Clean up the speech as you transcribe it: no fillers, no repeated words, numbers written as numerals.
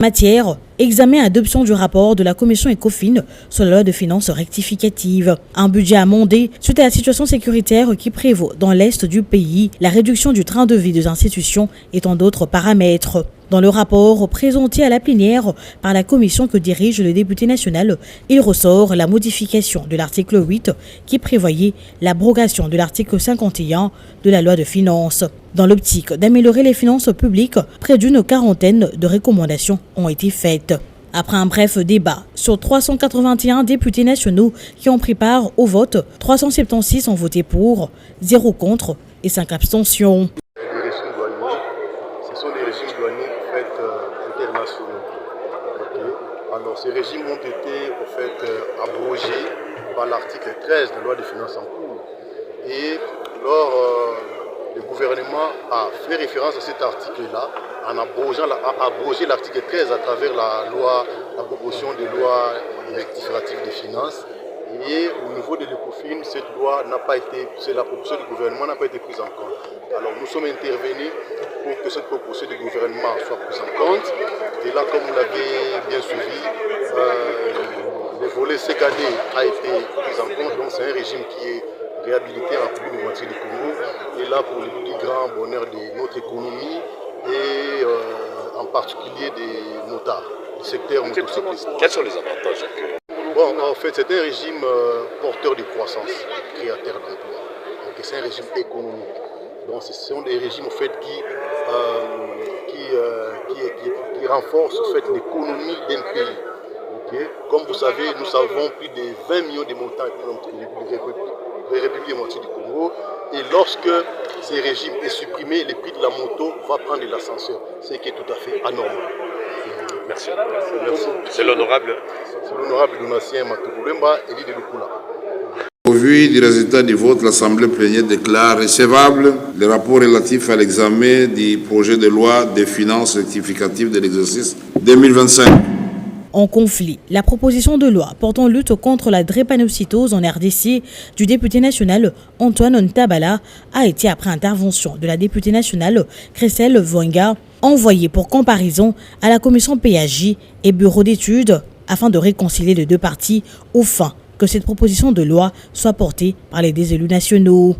Matière, examen et adoption du rapport de la commission ECOFIN sur la loi de finances rectificative. Un budget amendé suite à la situation sécuritaire qui prévaut dans l'est du pays, la réduction du train de vie des institutions et tant d'autres paramètres. Dans le rapport présenté à la plénière par la commission que dirige le député national, il ressort la modification de l'article 8 qui prévoyait l'abrogation de l'article 51 de la loi de finances. Dans l'optique d'améliorer les finances publiques, près d'une quarantaine de recommandations ont été faites. Après un bref débat sur 381 députés nationaux qui ont pris part au vote, 376 ont voté pour, 0 contre et 5 abstentions. Ce sont des régimes douaniers internationaux. Alors ces régimes ont été abrogés par l'article 13 de la loi des finances en cours. Et le gouvernement a fait référence à cet article-là en abrogé l'article 13 à travers la proposition de loi rectificative des finances. Et au niveau de l'ECOFIN, la proposition du gouvernement n'a pas été prise en compte. Alors nous sommes intervenus pour que cette proposition du gouvernement soit prise en compte. Et là, comme vous l'avez bien suivi, le volet CKD a été pris en compte. Donc c'est un régime qui est réhabilité en plus de moitié du Congo. Et là, pour le plus grand bonheur de notre économie et en particulier des motards, du secteur motocycliste. Quels sont les avantages? Bon, en fait, c'est un régime porteur de croissance, créateur d'emplois. Donc, c'est un régime économique. Donc, ce sont des régimes en fait, qui renforcent en fait, l'économie d'un pays. Okay? Comme vous savez, nous avons plus de 20 millions de motards dans la République démocratique du Congo. Et lorsque ces régimes est supprimé, le prix de la moto va prendre de l'ascenseur, ce qui est tout à fait anormal. Merci. C'est l'honorable. C'est l'honorable Donatien Matoukoulemba, élu de Lukula. Au vu du résultat du vote, l'Assemblée plénière déclare recevable le rapport relatif à l'examen du projet de loi des finances rectificatives de l'exercice 2025. En conflit, la proposition de loi portant lutte contre la drépanocytose en RDC du député national Antoine Ntabala a été après intervention de la députée nationale Christelle Voinga, envoyée pour comparaison à la commission PAJ et bureau d'études afin de réconcilier les deux parties au fin que cette proposition de loi soit portée par les deux élus nationaux.